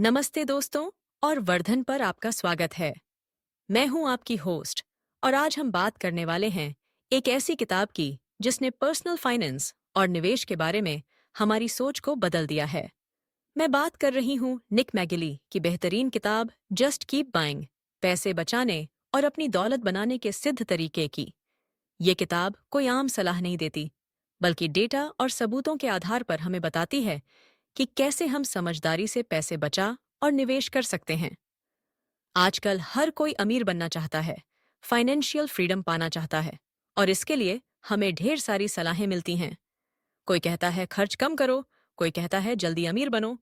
नमस्ते दोस्तों और वर्धन पर आपका स्वागत है। मैं हूं आपकी होस्ट और आज हम बात करने वाले हैं एक ऐसी किताब की जिसने पर्सनल फाइनेंस और निवेश के बारे में हमारी सोच को बदल दिया है। मैं बात कर रही हूं निक मैगिली की बेहतरीन किताब जस्ट कीप बाइंग, पैसे बचाने और अपनी दौलत बनाने के सिद्ध तरीके की। ये किताब कोई आम सलाह नहीं देती, बल्कि डेटा और सबूतों के आधार पर हमें बताती है कि कैसे हम समझदारी से पैसे बचा और निवेश कर सकते हैं। आजकल हर कोई अमीर बनना चाहता है, फाइनेंशियल फ्रीडम पाना चाहता है और इसके लिए हमें ढेर सारी सलाहें मिलती हैं। कोई कहता है खर्च कम करो, कोई कहता है जल्दी अमीर बनो।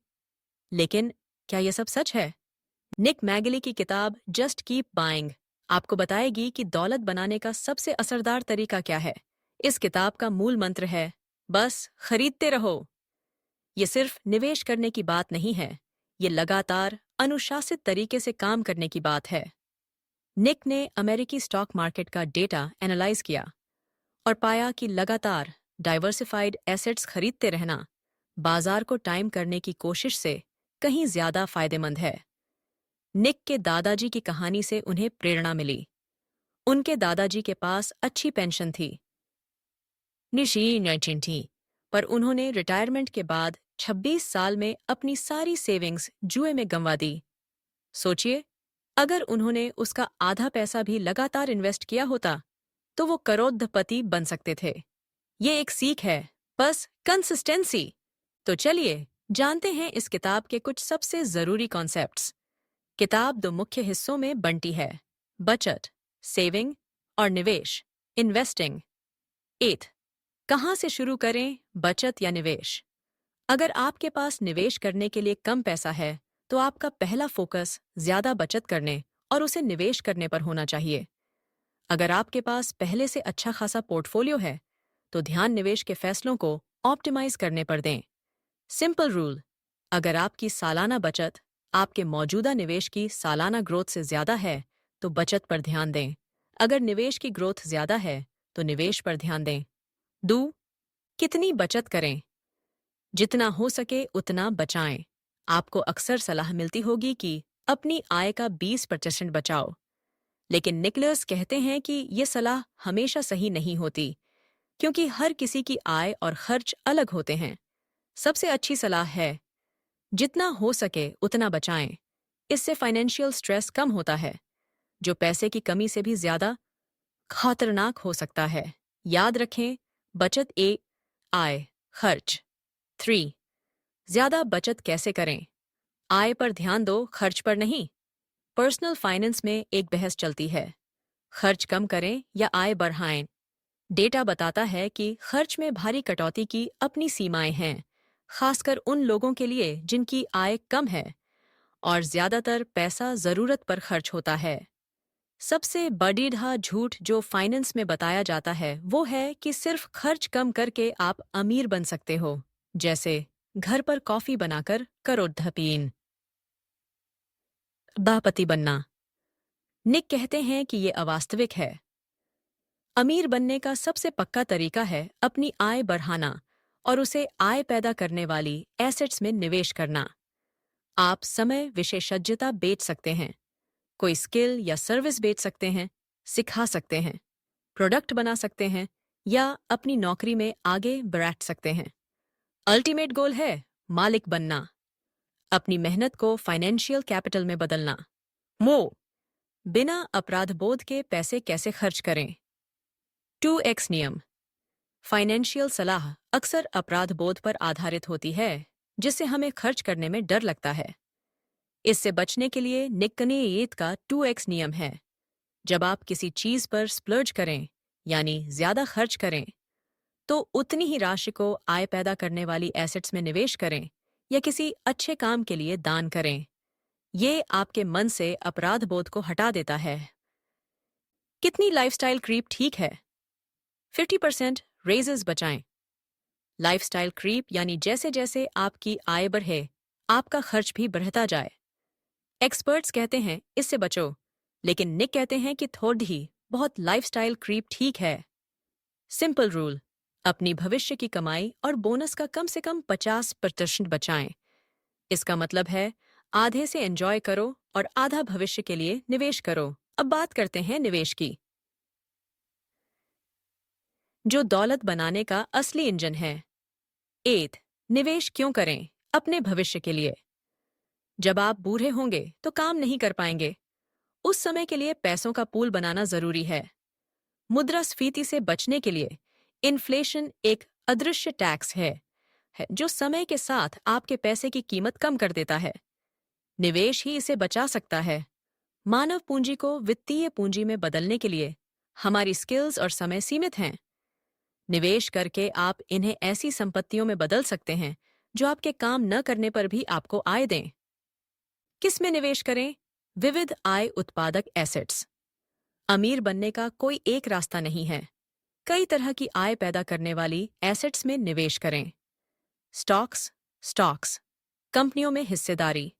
लेकिन क्या यह सब सच है? निक मैगिली की किताब जस्ट कीप बाइंग आपको बताएगी कि दौलत बनाने का सबसे असरदार तरीका क्या है। इस किताब का मूल मंत्र है, बस खरीदते रहो। ये सिर्फ निवेश करने की बात नहीं है, ये लगातार अनुशासित तरीके से काम करने की बात है। निक ने अमेरिकी स्टॉक मार्केट का डेटा एनालाइज किया और पाया कि लगातार डाइवर्सिफाइड एसेट्स खरीदते रहना बाजार को टाइम करने की कोशिश से कहीं ज्यादा फायदेमंद है। निक के दादाजी की कहानी से उन्हें प्रेरणा मिली। उनके दादाजी के पास अच्छी पेंशन थी, निशी थी, पर उन्होंने रिटायरमेंट के बाद 26 साल में अपनी सारी सेविंग्स जुए में गंवा दी। सोचिए, अगर उन्होंने उसका आधा पैसा भी लगातार इन्वेस्ट किया होता तो वो करोड़पति बन सकते थे। ये एक सीख है, बस कंसिस्टेंसी। तो चलिए जानते हैं इस किताब के कुछ सबसे जरूरी कॉन्सेप्ट्स। किताब दो मुख्य हिस्सों में बंटी है, बचत, सेविंग और निवेश, इन्वेस्टिंग। 8, कहाँ से शुरू करें, बचत या निवेश? अगर आपके पास निवेश करने के लिए कम पैसा है तो आपका पहला फोकस ज्यादा बचत करने और उसे निवेश करने पर होना चाहिए। अगर आपके पास पहले से अच्छा खासा पोर्टफोलियो है तो ध्यान निवेश के फैसलों को ऑप्टिमाइज करने पर दें। सिंपल रूल, अगर आपकी सालाना बचत आपके मौजूदा निवेश की सालाना ग्रोथ से ज्यादा है तो बचत पर ध्यान दें। अगर निवेश की ग्रोथ ज्यादा है तो निवेश पर ध्यान दें। दो, कितनी बचत करें? जितना हो सके उतना बचाएं। आपको अक्सर सलाह मिलती होगी कि अपनी आय का 20% बचाओ, लेकिन निकलर्स कहते हैं कि ये सलाह हमेशा सही नहीं होती, क्योंकि हर किसी की आय और खर्च अलग होते हैं। सबसे अच्छी सलाह है, जितना हो सके उतना बचाएं। इससे फाइनेंशियल स्ट्रेस कम होता है, जो पैसे की कमी से भी ज्यादा खतरनाक हो सकता है। याद रखें, बचत ए, आय, खर्च। 3, ज्यादा बचत कैसे करें? आय पर ध्यान दो, खर्च पर नहीं। पर्सनल फाइनेंस में एक बहस चलती है, खर्च कम करें या आय बढ़ाएं। डेटा बताता है कि खर्च में भारी कटौती की अपनी सीमाएं हैं, खासकर उन लोगों के लिए जिनकी आय कम है और ज्यादातर पैसा जरूरत पर खर्च होता है। सबसे बड़ीढ़ा झूठ जो फाइनेंस में बताया जाता है वो है कि सिर्फ खर्च कम करके आप अमीर बन सकते हो, जैसे घर पर कॉफी बनाकर करोड़पति बनना। निक कहते हैं कि ये अवास्तविक है। अमीर बनने का सबसे पक्का तरीका है अपनी आय बढ़ाना और उसे आय पैदा करने वाली एसेट्स में निवेश करना। आप समय विशेषज्ञता बेच सकते हैं, कोई स्किल या सर्विस बेच सकते हैं, सिखा सकते हैं, प्रोडक्ट बना सकते हैं या अपनी नौकरी में आगे बढ़ा सकते हैं। अल्टीमेट गोल है मालिक बनना, अपनी मेहनत को फाइनेंशियल कैपिटल में बदलना। बिना अपराध बोध के पैसे कैसे खर्च करें? 2x नियम। फाइनेंशियल सलाह अक्सर अपराध बोध पर आधारित होती है, जिससे हमें खर्च करने में डर लगता है। इससे बचने के लिए निक्कनेयेत का 2x नियम है। जब आप किसी चीज पर स्प्लर्ज करें, यानी ज्यादा खर्च करें, तो उतनी ही राशि को आय पैदा करने वाली एसेट्स में निवेश करें या किसी अच्छे काम के लिए दान करें। ये आपके मन से अपराध बोध को हटा देता है। कितनी लाइफस्टाइल क्रीप ठीक है? 50% रेजेस बचाएं। लाइफस्टाइल क्रीप यानी जैसे जैसे आपकी आय बढ़े, आपका खर्च भी बढ़ता जाए। एक्सपर्ट्स कहते हैं इससे बचो, लेकिन निक कहते हैं कि थोड़ी ही बहुत लाइफस्टाइल क्रीप ठीक है। सिंपल रूल, अपनी भविष्य की कमाई और बोनस का कम से कम 50% बचाएं। इसका मतलब है आधे से एंजॉय करो और आधा भविष्य के लिए निवेश करो। अब बात करते हैं निवेश की, जो दौलत बनाने का असली इंजन है। 8. निवेश क्यों करें? अपने भविष्य के लिए। जब आप बूढ़े होंगे तो काम नहीं कर पाएंगे। उस समय के लिए पैसों का पूल बनाना जरूरी है। मुद्रास्फीति से बचने के लिए इन्फ्लेशन एक अदृश्य टैक्स है जो समय के साथ आपके पैसे की कीमत कम कर देता है। निवेश ही इसे बचा सकता है। मानव पूंजी को वित्तीय पूंजी में बदलने के लिए हमारी स्किल्स और समय सीमित हैं। निवेश करके आप इन्हें ऐसी संपत्तियों में बदल सकते हैं जो आपके काम न करने पर भी आपको आय दें। किस में निवेश करें? विविध आय उत्पादक एसेट्स। अमीर बनने का कोई एक रास्ता नहीं है। कई तरह की आय पैदा करने वाली एसेट्स में निवेश करें। स्टॉक्स कंपनियों में हिस्सेदारी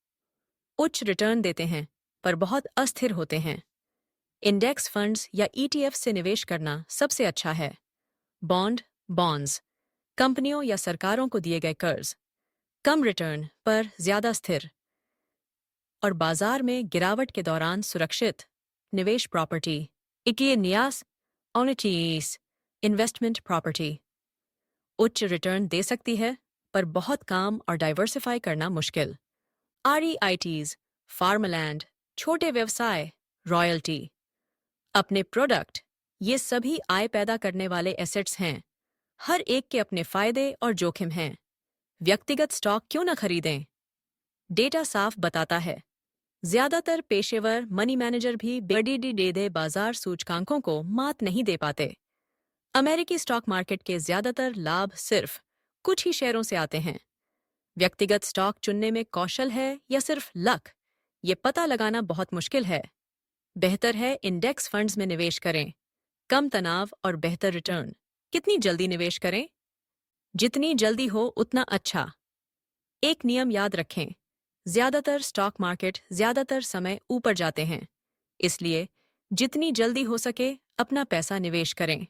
उच्च रिटर्न देते हैं पर बहुत अस्थिर होते हैं। इंडेक्स फंड्स या ईटीएफ से निवेश करना सबसे अच्छा है। बॉन्ड्स कंपनियों या सरकारों को दिए गए कर्ज, कम रिटर्न पर ज्यादा स्थिर। और बाजार में गिरावट के दौरान सुरक्षित निवेश प्रॉपर्टी, इक्विटी ऑनिटीज इन्वेस्टमेंट प्रॉपर्टी। उच्च रिटर्न दे सकती है पर बहुत काम और डाइवर्सिफाई करना मुश्किल। आरईआईटीज, फार्मलैंड, छोटे व्यवसाय, रॉयल्टी। अपने प्रोडक्ट, ये सभी आय पैदा करने वाले एसेट्स हैं। हर एक के अपने फायदे और जोखिम हैं। व्यक्तिगत स्टॉक क्यों न खरीदें? डेटा साफ बताता है। ज्यादातर पेशेवर मनी मैनेजर भी बड़े बाजार सूचकांकों को मात नहीं दे पाते। अमेरिकी स्टॉक मार्केट के ज्यादातर लाभ सिर्फ कुछ ही शेयरों से आते हैं। व्यक्तिगत स्टॉक चुनने में कौशल है या सिर्फ लक, ये पता लगाना बहुत मुश्किल है। बेहतर है इंडेक्स फंड्स में निवेश करें। कम तनाव और बेहतर रिटर्न। कितनी जल्दी निवेश करें? जितनी जल्दी हो उतना अच्छा। एक नियम याद रखें, ज्यादातर स्टॉक मार्केट ज्यादातर समय ऊपर जाते हैं, इसलिए जितनी जल्दी हो सके अपना पैसा निवेश करें।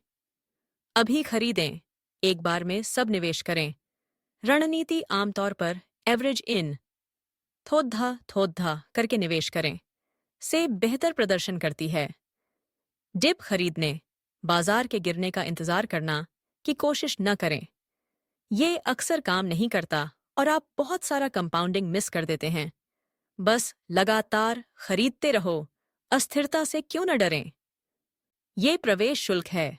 अभी खरीदें, एक बार में सब निवेश करें। रणनीति आमतौर पर एवरेज इन थोड़ा करके निवेश करें से बेहतर प्रदर्शन करती है। डिप खरीदने, बाजार के गिरने का इंतजार करना की कोशिश न करें। ये अक्सर काम नहीं करता और आप बहुत सारा कंपाउंडिंग मिस कर देते हैं। बस लगातार खरीदते रहो, अस्थिरता से क्यों न डरें। ये प्रवेश शुल्क है।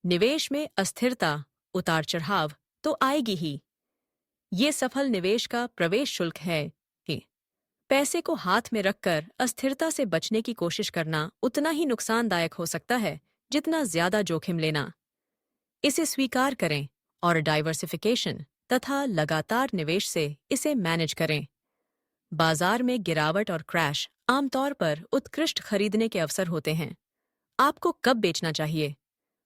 निवेश में अस्थिरता, उतार चढ़ाव तो आएगी ही। ये सफल निवेश का प्रवेश शुल्क है कि पैसे को हाथ में रखकर अस्थिरता से बचने की कोशिश करना उतना ही नुकसानदायक हो सकता है जितना ज्यादा जोखिम लेना। इसे स्वीकार करें और डाइवर्सिफिकेशन तथा लगातार निवेश से इसे मैनेज करें। बाजार में गिरावट और क्रैश आमतौर पर उत्कृष्ट खरीदने के अवसर होते हैं। आपको कब बेचना चाहिए?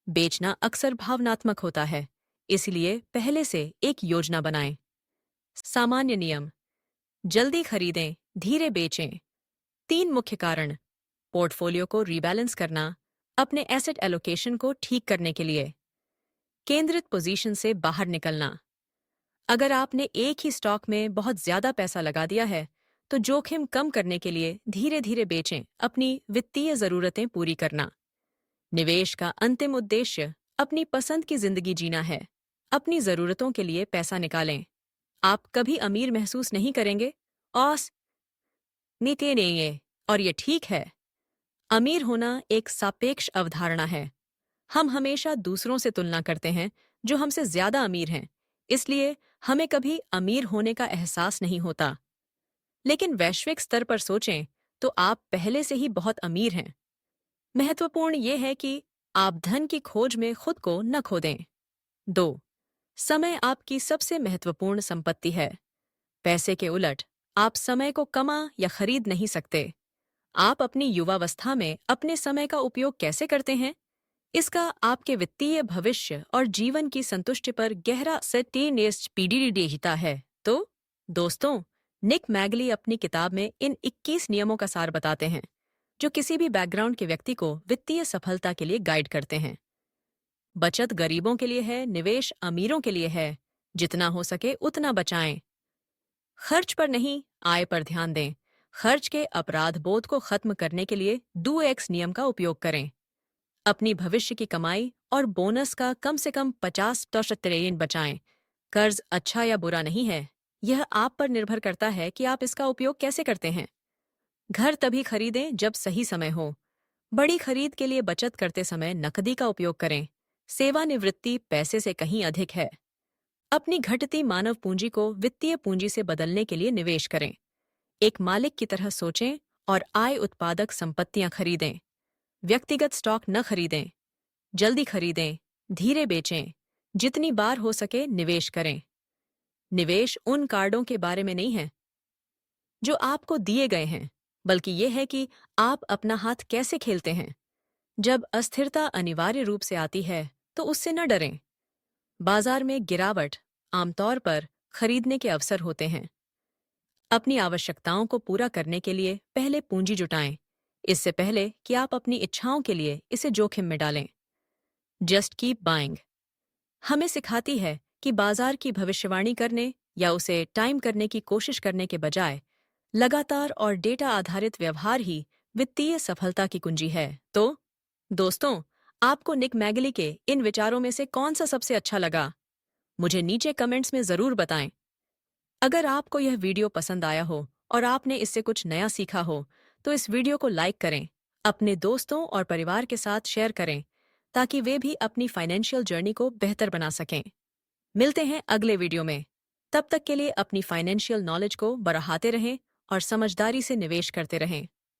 बेचना अक्सर भावनात्मक होता है, इसलिए पहले से एक योजना बनाएं। सामान्य नियम: जल्दी खरीदें, धीरे बेचें। 3 मुख्य कारण: पोर्टफोलियो को रीबैलेंस करना, अपने एसेट एलोकेशन को ठीक करने के लिए, केंद्रित पोजीशन से बाहर निकलना। अगर आपने एक ही स्टॉक में बहुत ज्यादा पैसा लगा दिया है तो जोखिम कम करने के लिए धीरे धीरे बेचें, अपनी वित्तीय जरूरतें पूरी करना। निवेश का अंतिम उद्देश्य अपनी पसंद की जिंदगी जीना है। अपनी जरूरतों के लिए पैसा निकालें। आप कभी अमीर महसूस नहीं करेंगे औस नीति नहीं है, और ये ठीक है। अमीर होना एक सापेक्ष अवधारणा है। हम हमेशा दूसरों से तुलना करते हैं जो हमसे ज्यादा अमीर हैं, इसलिए हमें कभी अमीर होने का एहसास नहीं होता। लेकिन वैश्विक स्तर पर सोचें तो आप पहले से ही बहुत अमीर हैं। महत्वपूर्ण यह है कि आप धन की खोज में खुद को न खो दें। 2. समय आपकी सबसे महत्वपूर्ण संपत्ति है। पैसे के उलट आप समय को कमा या खरीद नहीं सकते। आप अपनी युवावस्था में अपने समय का उपयोग कैसे करते हैं, इसका आपके वित्तीय भविष्य और जीवन की संतुष्टि पर गहरा देता है। तो दोस्तों, निक मैगली अपनी किताब में इन 21 नियमों का सार बताते हैं जो किसी भी बैकग्राउंड के व्यक्ति को वित्तीय सफलता के लिए गाइड करते हैं। बचत गरीबों के लिए है, निवेश अमीरों के लिए है। जितना हो सके उतना बचाएं। खर्च पर नहीं, आय पर ध्यान दें। खर्च के अपराध बोध को खत्म करने के लिए 2x नियम का उपयोग करें। अपनी भविष्य की कमाई और बोनस का कम से कम 50% बचाएं। कर्ज अच्छा या बुरा नहीं है, यह आप पर निर्भर करता है कि आप इसका उपयोग कैसे करते हैं। घर तभी खरीदें जब सही समय हो। बड़ी खरीद के लिए बचत करते समय नकदी का उपयोग करें। सेवानिवृत्ति पैसे से कहीं अधिक है। अपनी घटती मानव पूंजी को वित्तीय पूंजी से बदलने के लिए निवेश करें। एक मालिक की तरह सोचें और आय उत्पादक संपत्तियां खरीदें। व्यक्तिगत स्टॉक न खरीदें। जल्दी खरीदें, धीरे बेचें। जितनी बार हो सके निवेश करें। निवेश उन कार्डों के बारे में नहीं है जो आपको दिए गए हैं, बल्कि ये है कि आप अपना हाथ कैसे खेलते हैं। जब अस्थिरता अनिवार्य रूप से आती है तो उससे न डरें। बाजार में गिरावट आमतौर पर खरीदने के अवसर होते हैं। अपनी आवश्यकताओं को पूरा करने के लिए पहले पूंजी जुटाएं, इससे पहले कि आप अपनी इच्छाओं के लिए इसे जोखिम में डालें। जस्ट कीप बाइंग हमें सिखाती है कि बाजार की भविष्यवाणी करने या उसे टाइम करने की कोशिश करने के बजाय लगातार और डेटा आधारित व्यवहार ही वित्तीय सफलता की कुंजी है। तो दोस्तों, आपको निक मैगली के इन विचारों में से कौन सा सबसे अच्छा लगा? मुझे नीचे कमेंट्स में जरूर बताएं। अगर आपको यह वीडियो पसंद आया हो और आपने इससे कुछ नया सीखा हो, तो इस वीडियो को लाइक करें, अपने दोस्तों और परिवार के साथ शेयर करें, ताकि वे भी अपनी फाइनेंशियल जर्नी को बेहतर बना सकें। मिलते हैं अगले वीडियो में। तब तक के लिए अपनी फाइनेंशियल नॉलेज को बढ़ाते रहें और समझदारी से निवेश करते रहें।